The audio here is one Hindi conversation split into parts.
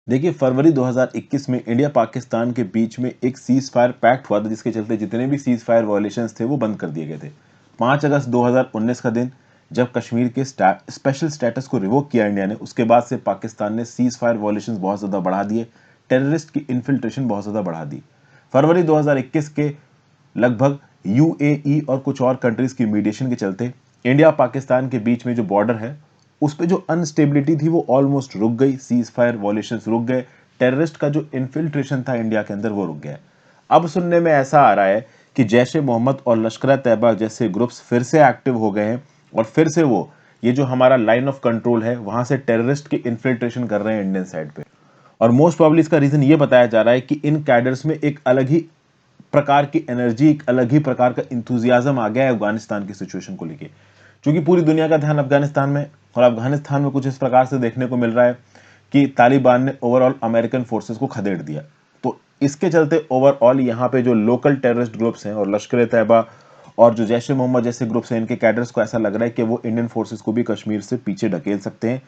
देखिए, फरवरी 2021 में इंडिया पाकिस्तान के बीच में एक सीज फायर पैक्ट हुआ था, जिसके चलते जितने भी सीज फायर वायलेशंस थे वो बंद कर दिए गए थे। 5 अगस्त 2019 का दिन, जब कश्मीर के स्पेशल स्टेटस को रिवोक किया इंडिया ने, उसके बाद से पाकिस्तान ने सीज फायर वायलेशंस बहुत ज़्यादा बढ़ा दिए, टेररिस्ट की इन्फिल्ट्रेशन बहुत ज़्यादा बढ़ा दी। फरवरी 2021 के लगभग यूएई और कुछ और कंट्रीज की मीडिएशन के चलते इंडिया पाकिस्तान के बीच में जो बॉर्डर है उस पे जो अनस्टेबिलिटी थी वो ऑलमोस्ट रुक गई, सीज फायर वॉलेशंस रुक गए, टेररिस्ट का जो इन्फिल्ट्रेशन था इंडिया के अंदर वो रुक गया। अब सुनने में ऐसा आ रहा है कि जैश ए मोहम्मद और लश्कर तैयबा जैसे ग्रुप्स फिर से एक्टिव हो गए हैं और फिर से वो ये जो हमारा लाइन ऑफ कंट्रोल है वहां से टेररिस्ट की इन्फिल्ट्रेशन कर रहे हैं इंडियन साइड पे। और मोस्ट प्रोबेबली इसका रीजन ये बताया जा रहा है कि इन कैडर्स में एक अलग ही प्रकार की एनर्जी, एक अलग ही प्रकार का इंथुजियाज्म आ गया है अफगानिस्तान की सिचुएशन को लेके। क्योंकि पूरी दुनिया का ध्यान अफगानिस्तान में, और अफगानिस्तान में कुछ इस प्रकार से देखने को मिल रहा है कि तालिबान ने ओवरऑल अमेरिकन फोर्सेस को खदेड़ दिया। तो इसके चलते ओवरऑल यहाँ पे जो लोकल टेररिस्ट ग्रुप्स हैं और लश्कर ए तैयबा और जो जैश ए मोहम्मद जैसे ग्रुप्स हैं, इनके कैडर्स को ऐसा लग रहा है कि वो इंडियन फोर्सेस को भी कश्मीर से पीछे ढकेल सकते हैं।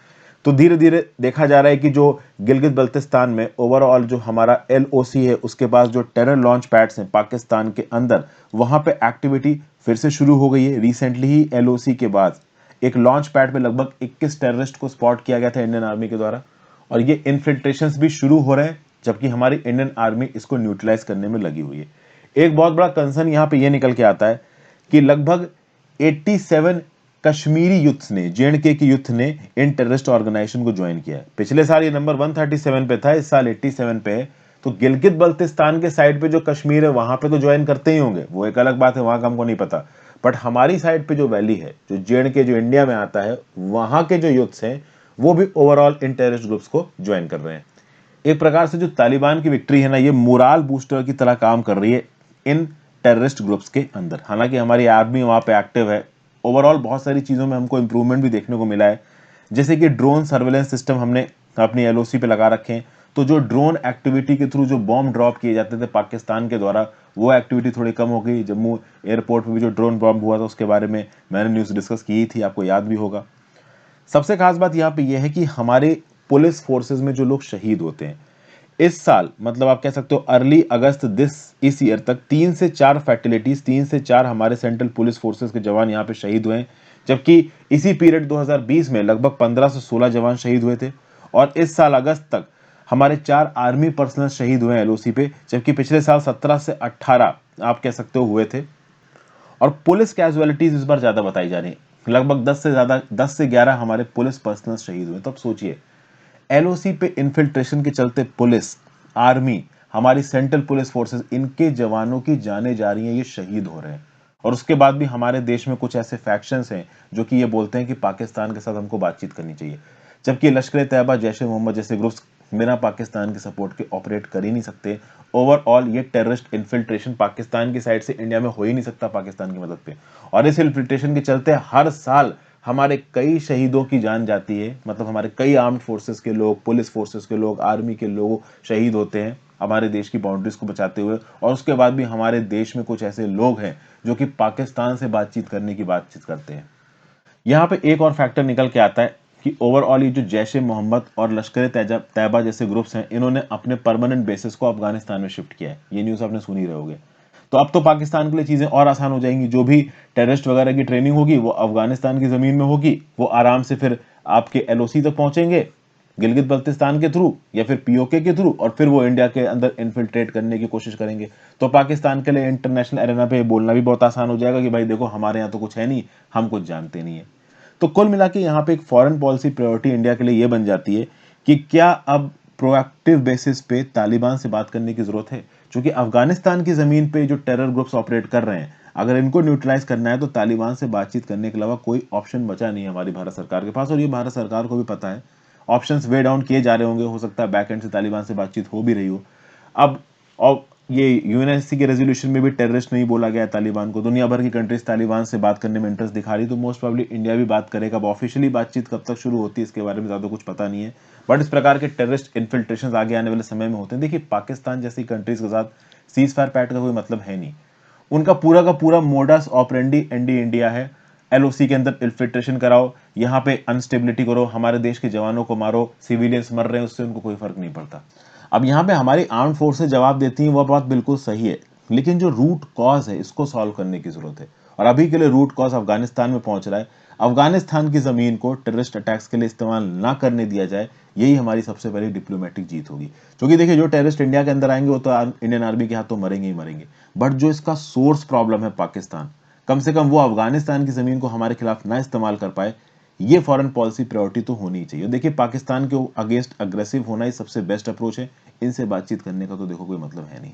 तो धीरे धीरे देखा जा रहा है कि जो गिलगित बल्तिस्तान में ओवरऑल जो हमारा एलओसी है, उसके पास जो टेरर लॉन्च पैड्स हैं पाकिस्तान के अंदर, वहां पे एक्टिविटी फिर से शुरू हो गई है। रिसेंटली ही एलओसी के बाद एक लॉन्च पैड पे लगभग 21 टेररिस्ट को स्पॉट किया गया था इंडियन आर्मी के द्वारा, और ये इन्फिल्ट्रेशंस भी शुरू हो रहे हैं, जबकि हमारी इंडियन आर्मी इसको न्यूट्रलाइज करने में लगी हुई है। एक बहुत बड़ा कंसर्न यहाँ पे ये निकल के आता है कि लगभग 87 कश्मीरी यूथ ने, जेएंडके की यूथ ने इन टेररिस्ट ऑर्गेनाइजेशन को ज्वाइन किया है। पिछले साल ये नंबर 137 पे था, इस साल 87 पे है। तो गिलगित बल्तिस्तान के साइड पे जो कश्मीर है वहां पे तो ज्वाइन करते ही होंगे, वो एक अलग बात है, वहां का हमको नहीं पता। बट हमारी साइड पे जो वैली है, जो जेएंडके जो इंडिया में आता है, वहां के जो यूथ्स हैं वो भी ओवरऑल इन टेररिस्ट ग्रुप्स को ज्वाइन कर रहे हैं। एक प्रकार से जो तालिबान की विक्ट्री है ना, ये मोराल बूस्टर की तरह काम कर रही है इन टेररिस्ट ग्रुप्स के अंदर। हालांकि हमारी आर्मी वहां पे एक्टिव है, ओवरऑल बहुत सारी चीज़ों में हमको इंप्रूवमेंट भी देखने को मिला है। जैसे कि ड्रोन सर्वेलेंस सिस्टम हमने अपनी एलओसी पे लगा रखे हैं, तो जो ड्रोन एक्टिविटी के थ्रू जो बॉम्ब ड्रॉप किए जाते थे पाकिस्तान के द्वारा, वो एक्टिविटी थोड़ी कम हो गई। जम्मू एयरपोर्ट पे भी जो ड्रोन बॉम्ब हुआ था उसके बारे में मैंने न्यूज़ डिस्कस की थी, आपको याद भी होगा। सबसे खास बात यहाँ पे यह है कि हमारे पुलिस फोर्सेज में जो लोग शहीद होते हैं इस साल, मतलब आप कह सकते हो अर्ली अगस्त इस ईयर तक 3 से 4 फैटिलिटीज, 3 से 4 हमारे सेंट्रल पुलिस फोर्सेज के जवान यहाँ पे शहीद हुए हैं। जबकि इसी पीरियड 2020 में लगभग 15 से 16 जवान शहीद हुए थे। और इस साल अगस्त तक हमारे 4 आर्मी पर्सनल शहीद हुए हैं एलओसी पे, जबकि पिछले साल 17 से 18 आप कह सकते हो हुए थे। और पुलिस कैजुअलिटीज इस बार ज्यादा बताई जा रही है, लगभग 10 से 11 हमारे पुलिस पर्सनल शहीद हुए। तो अब सोचिए, एलओसी पे इन्फिल्ट्रेशन के चलते पुलिस, आर्मी, हमारी सेंट्रल पुलिस फोर्सेस, इनके जवानों की जाने जा रही हैं, ये शहीद हो रहे हैं। और उसके बाद भी हमारे देश में कुछ ऐसे फैक्शंस हैं जो कि ये बोलते हैं कि पाकिस्तान के साथ हमको बातचीत करनी चाहिए, जबकि लश्कर तैयबा, जैश ए मोहम्मद जैसे ग्रुप्स बिना पाकिस्तान के सपोर्ट के ऑपरेट कर ही नहीं सकते। ओवरऑल ये टेररिस्ट इन्फिल्ट्रेशन पाकिस्तान की साइड से इंडिया में हो ही नहीं सकता पाकिस्तान की मदद पे। और इस इन्फिल्ट्रेशन के चलते हर साल हमारे कई शहीदों की जान जाती है, मतलब हमारे कई आर्म्ड फोर्सेस के लोग, पुलिस फोर्सेस के लोग, आर्मी के लोग शहीद होते हैं हमारे देश की बाउंड्रीज को बचाते हुए। और उसके बाद भी हमारे देश में कुछ ऐसे लोग हैं जो कि पाकिस्तान से बातचीत करने की बातचीत करते हैं। यहाँ पे एक और फैक्टर निकल के आता है कि ओवरऑल ये जो जैश ए मोहम्मद और लश्कर तैयबा जैसे ग्रुप्स हैं, इन्होंने अपने परमानेंट बेसिस को अफगानिस्तान में शिफ्ट किया है। ये न्यूज़ आपने सुनी रहोगे। तो अब तो पाकिस्तान के लिए चीज़ें और आसान हो जाएंगी। जो भी टेररिस्ट वगैरह की ट्रेनिंग होगी वो अफगानिस्तान की ज़मीन में होगी, वो आराम से फिर आपके एलओसी तक पहुंचेंगे गिलगित बल्तिस्तान के थ्रू या फिर पीओके के थ्रू, और फिर वो इंडिया के अंदर इन्फिल्ट्रेट करने की कोशिश करेंगे। तो पाकिस्तान के लिए इंटरनेशनल एरेना पे बोलना भी बहुत आसान हो जाएगा कि भाई देखो, हमारे यहाँ तो कुछ है नहीं, हम कुछ जानते नहीं है। तो कुल मिला के यहाँ पे एक फॉरेन पॉलिसी प्रायोरिटी इंडिया के लिए ये बन जाती है कि क्या अब प्रोएक्टिव बेसिस पे तालिबान से बात करने की जरूरत है। क्योंकि अफगानिस्तान की जमीन पे जो टेरर ग्रुप्स ऑपरेट कर रहे हैं, अगर इनको न्यूट्रलाइज करना है तो तालिबान से बातचीत करने के अलावा कोई ऑप्शन बचा नहीं है हमारी भारत सरकार के पास। और ये भारत सरकार को भी पता है। ऑप्शंस वे डाउन किए जा रहे होंगे, हो सकता है बैक एंड से तालिबान से बातचीत हो भी रही हो। अब और ये यूएनएससी के रेजोल्यूशन में भी टेररिस्ट नहीं बोला गया है तालिबान को। दुनिया भर की कंट्रीज तालिबान से बात करने में इंटरेस्ट दिखा रही, तो मोस्ट प्रोबेबली इंडिया भी बात करेगा। अब ऑफिशियली बातचीत कब तक शुरू होती है इसके बारे में ज़्यादा कुछ पता नहीं है, बट इस प्रकार के टेररिस्ट इन्फिल्ट्रेशन आगे आने वाले समय में होते हैं। देखिए, पाकिस्तान जैसी कंट्रीज के साथ सीज फायर पैक्ट का कोई मतलब है नहीं। उनका पूरा का पूरा मोडस ऑपरेंडी एंडी इंडिया है, एलओसी के अंदर इन्फिल्ट्रेशन कराओ, यहाँ पे अनस्टेबिलिटी करो, हमारे देश के जवानों को मारो, सिविलियंस मर रहे हैं, उससे उनको कोई फर्क नहीं पड़ता। अब यहाँ पे हमारी आर्म फोर्सेस जवाब देती हैं, वो बात बिल्कुल सही है, लेकिन जो रूट कॉज है इसको सॉल्व करने की जरूरत है। और अभी के लिए रूट कॉज अफगानिस्तान में पहुंच रहा है। अफगानिस्तान की जमीन को टेररिस्ट अटैक्स के लिए इस्तेमाल ना करने दिया जाए, यही हमारी सबसे बड़ी डिप्लोमेटिक जीत होगी। क्योंकि देखिए, जो टेररिस्ट इंडिया के अंदर आएंगे वो तो इंडियन आर्मी के हाथों मरेंगे ही मरेंगे, बट जो इसका सोर्स प्रॉब्लम है पाकिस्तान, कम से कम वो अफगानिस्तान की जमीन को हमारे खिलाफ ना इस्तेमाल कर पाए, ये फॉरेन पॉलिसी प्रायोरिटी तो होनी ही चाहिए। देखिए, पाकिस्तान के अगेंस्ट अग्रेसिव होना ही सबसे बेस्ट अप्रोच है, इनसे बातचीत करने का तो देखो कोई मतलब है नहीं।